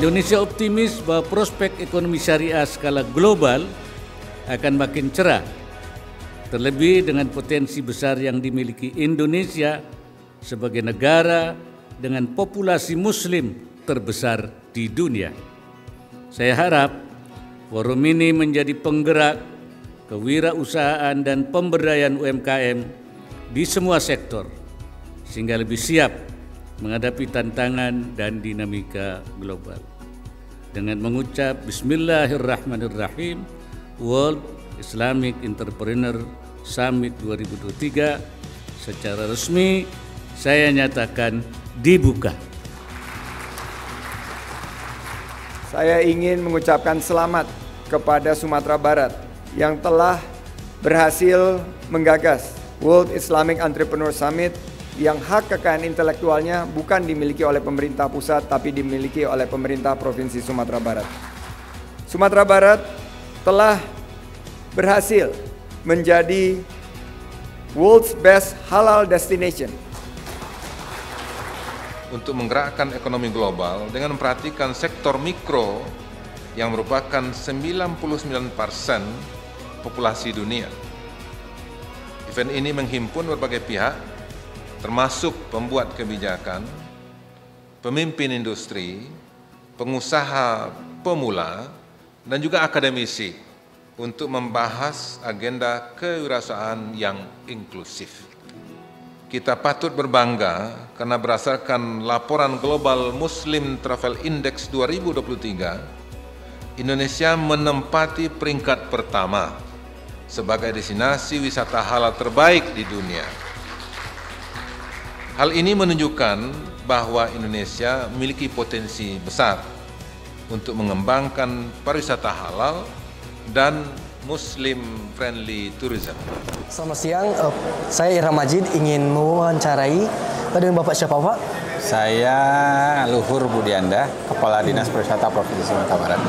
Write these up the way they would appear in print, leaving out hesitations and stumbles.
Indonesia optimis bahwa prospek ekonomi syariah skala global akan makin cerah, terlebih dengan potensi besar yang dimiliki Indonesia sebagai negara dengan populasi muslim terbesar di dunia. Saya harap forum ini menjadi penggerak kewirausahaan dan pemberdayaan UMKM di semua sektor, sehingga lebih siap menghadapi tantangan dan dinamika global. Dengan mengucap Bismillahirrahmanirrahim, World Islamic Entrepreneur Summit 2023 secara resmi saya nyatakan dibuka. Saya ingin mengucapkan selamat kepada Sumatera Barat yang telah berhasil menggagas World Islamic Entrepreneur Summit yang hak kekayaan intelektualnya bukan dimiliki oleh pemerintah pusat tapi dimiliki oleh pemerintah Provinsi Sumatera Barat. Sumatera Barat telah berhasil menjadi World's Best Halal Destination untuk menggerakkan ekonomi global dengan memperhatikan sektor mikro yang merupakan 99% populasi dunia. Event ini menghimpun berbagai pihak, termasuk pembuat kebijakan, pemimpin industri, pengusaha pemula, dan juga akademisi untuk membahas agenda kewirausahaan yang inklusif. Kita patut berbangga karena berdasarkan laporan Global Muslim Travel Index 2023, Indonesia menempati peringkat pertama sebagai destinasi wisata halal terbaik di dunia. Hal ini menunjukkan bahwa Indonesia memiliki potensi besar untuk mengembangkan pariwisata halal dan Muslim-friendly tourism. Selamat siang, saya Irham Majid ingin mewawancarai dengan Bapak siapa Pak? Saya Luhur Budianda, Kepala Dinas Pariwisata Provinsi Sumatera Barat.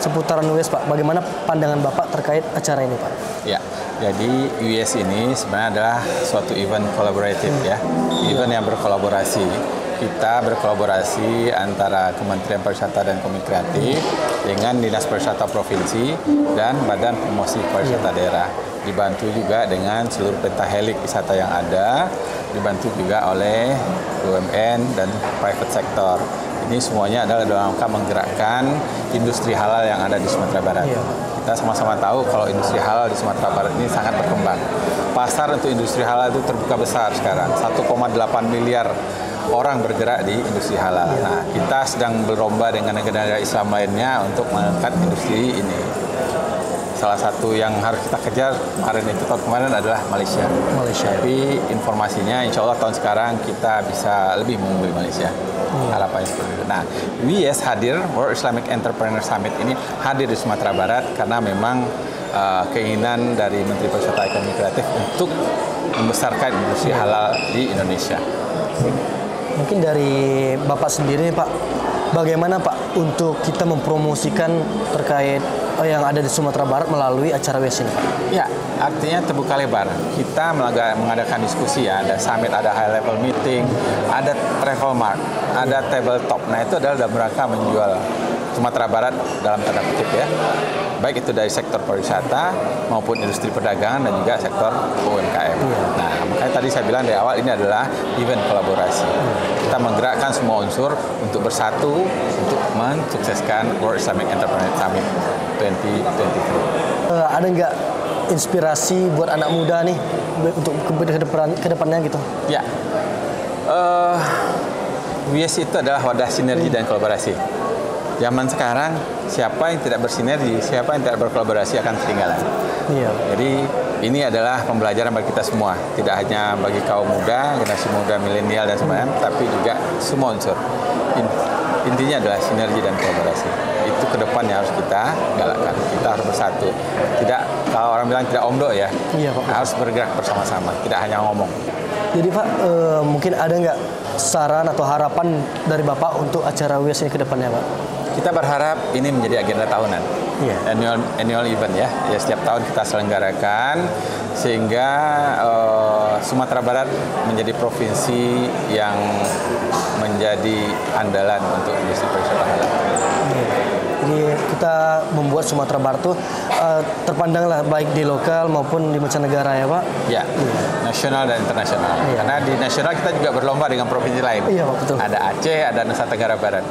Seputaran UIS Pak, bagaimana pandangan Bapak terkait acara ini Pak? Ya, jadi UIS ini sebenarnya adalah suatu event kolaboratif ya, event yang berkolaborasi. Kita berkolaborasi antara Kementerian Pariwisata dan Ekonomi Kreatif dengan Dinas Pariwisata Provinsi dan Badan Promosi Pariwisata Daerah. Dibantu juga dengan seluruh pentahelik wisata yang ada, dibantu juga oleh BUMN dan private sector. Ini semuanya adalah dalam rangka menggerakkan industri halal yang ada di Sumatera Barat. Kita sama-sama tahu kalau industri halal di Sumatera Barat ini sangat berkembang. Pasar untuk industri halal itu terbuka besar sekarang, 1,8 miliar orang bergerak di industri halal. Nah, kita sedang berlomba dengan negara-negara Islam lainnya untuk mengangkat industri ini. Salah satu yang harus kita kejar tahun kemarin adalah Malaysia. Tapi informasinya insya Allah tahun sekarang kita bisa lebih mengungguli Malaysia. Harapannya seperti itu. Nah, WIS hadir, World Islamic Entrepreneur Summit ini hadir di Sumatera Barat karena memang keinginan dari Menteri Pariwisata Ekonomi Kreatif untuk membesarkan industri halal di Indonesia. Mungkin dari Bapak sendiri Pak, bagaimana Pak untuk kita mempromosikan terkait yang ada di Sumatera Barat melalui acara WIS ini Pak? Ya, artinya terbuka lebar. Kita mengadakan diskusi ya, ada summit, ada high level meeting, ada travel mart, ada tabletop. Nah, itu adalah dalam rangka menjual Sumatera Barat dalam tanda kutip ya. Baik itu dari sektor pariwisata maupun industri perdagangan dan juga sektor UMKM. Nah, makanya tadi saya bilang dari awal ini adalah event kolaborasi. Kita menggerakkan semua unsur untuk bersatu untuk mensukseskan World Islamic Entrepreneur Summit 2023. Ada nggak inspirasi buat anak muda nih untuk ke depannya gitu? Ya, WIS itu adalah wadah sinergi dan kolaborasi. Zaman sekarang, siapa yang tidak bersinergi, siapa yang tidak berkolaborasi akan ketinggalan. Jadi ini adalah pembelajaran bagi kita semua, tidak hanya bagi kaum muda, generasi muda, milenial dan sebagainya, tapi juga semua unsur. Intinya adalah sinergi dan kolaborasi. Itu ke depan yang harus kita galakkan. Kita harus bersatu. Tidak, kalau orang bilang tidak omdo ya, harus bergerak bersama-sama, tidak hanya ngomong. Jadi Pak, mungkin ada nggak saran atau harapan dari Bapak untuk acara WIS ini ke depannya Pak? Kita berharap ini menjadi agenda tahunan, annual event ya. Setiap tahun kita selenggarakan sehingga Sumatera Barat menjadi provinsi yang menjadi andalan untuk industri pariwisata halal. Jadi kita membuat Sumatera Barat tuh terpandang lah baik di lokal maupun di mancanegara ya Pak. Ya, nasional dan internasional. Karena di nasional kita juga berlomba dengan provinsi lain. Iya Pak, betul. Ada Aceh, ada Nusa Tenggara Barat.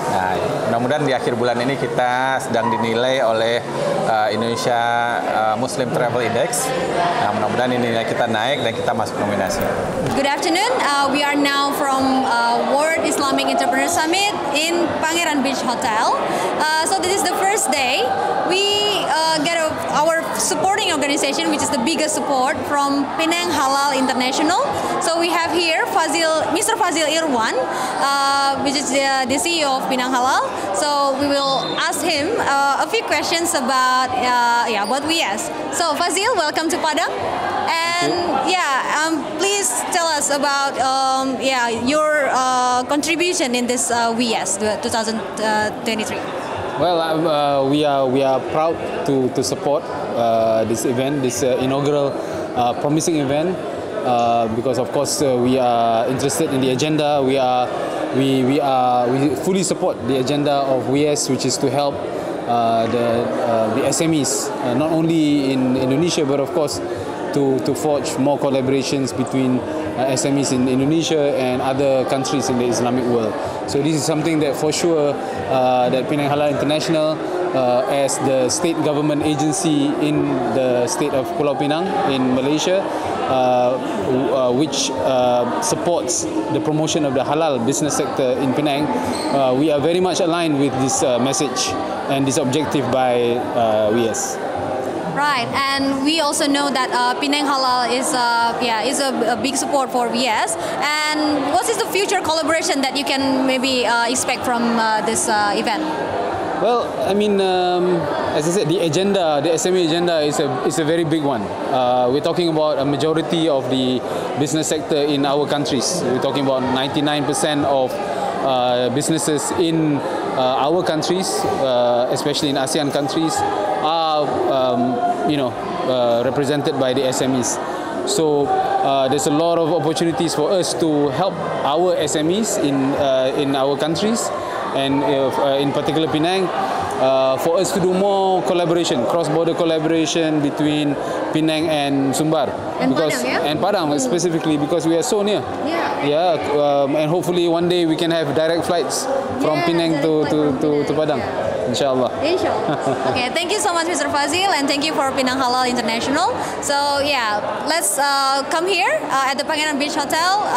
Nah, mudah-mudahan di akhir bulan ini kita sedang dinilai oleh Indonesia Muslim Travel Index. Nah, mudah-mudahan ini nilai kita naik dan kita masuk nominasi. Good afternoon. We are now from World Islamic Entrepreneur Summit in Pangeran Beach Hotel. So this is the first day. We get our supporting organization, which is the biggest support from Penang Halal International. So we have here Mr. Fazil Irwan, which is the CEO of Penang Halal. So we will ask him a few questions about WIAS. So Fazil, welcome to Padang. And please tell us about your contribution in this WIAS 2023. Well, we are proud to support this event, this inaugural promising event, because of course we are interested in the agenda. We fully support the agenda of WIAS, which is to help the SMEs, not only in Indonesia but of course to forge more collaborations between SMEs in Indonesia and other countries in the Islamic world. So this is something that for sure that Penang Halal International, as the state government agency in the state of Pulau Pinang in Malaysia, which supports the promotion of the halal business sector in Penang, we are very much aligned with this message and this objective by WIAS. Right, and we also know that Penang Halal is a big support for WIAS. And what is the future collaboration that you can maybe expect from this event? Well, I mean, as I said, the agenda, the SME agenda is a very big one. We're talking about a majority of the business sector in our countries. We're talking about 99% of businesses in our countries, especially in ASEAN countries, are represented by the SMEs. So there's a lot of opportunities for us to help our SMEs in our countries, and in particular Penang, for us to do more collaboration, cross-border collaboration between Penang and Sumbar, and Padang specifically, because we are so near. And hopefully one day we can have direct flights from Penang to Padang. Inshallah. Okay, thank you so much, Mr. Fazil, and thank you for Penang Halal International. So let's come here at the Pangeran Beach Hotel,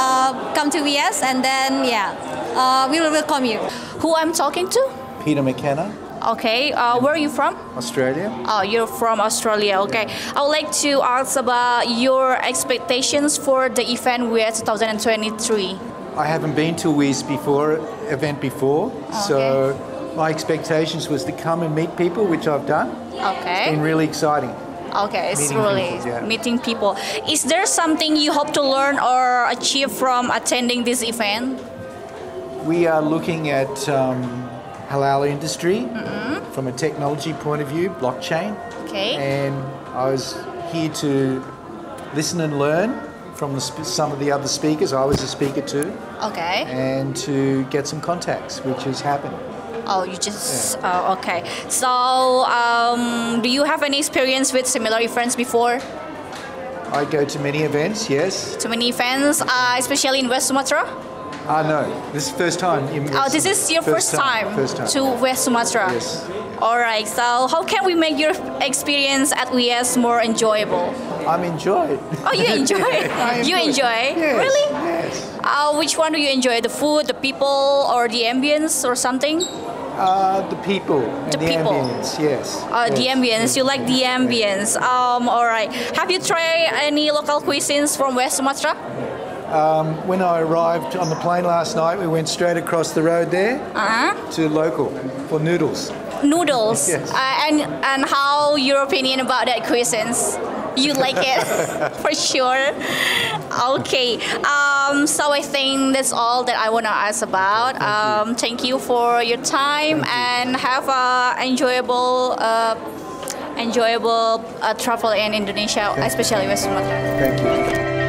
come to WIAS, and then we will welcome you. Who I'm talking to? Peter McKenna. Okay, where are you from? Australia. Oh, you're from Australia. Okay, I would like to ask about your expectations for the event WIAS 2023. I haven't been to a WIAS event before, so my expectations was to come and meet people, which I've done. Okay. It's been really exciting. Okay, it's really meeting people. Is there something you hope to learn or achieve from attending this event? We are looking at halal industry from a technology point of view, blockchain. Okay. And I was here to listen and learn from some of the other speakers. I was a speaker too. Okay. And to get some contacts, which has happened. Oh, you just okay. So, do you have any experience with similar events before? I go to many events, yes. To many events, especially in West Sumatra? No, this is the first time. This is your first time to West Sumatra? Yes. All right, so how can we make your experience at WIAS more enjoyable? I'm enjoying. Oh, you enjoy? You enjoy? Yes, really? Yes. Which one do you enjoy? The food, the people, or the ambience, or something? The people. And the people. Ambience, yes. The ambience. You like the ambience. All right. Have you tried any local cuisines from West Sumatra? When I arrived on the plane last night, we went straight across the road there to local for noodles. Noodles. Yes. And how your opinion about that cuisines? You like it for sure. Okay. So I think that's all that I want to ask about. Thank you for your time and have a enjoyable travel in Indonesia, especially West Sumatra. Thank you.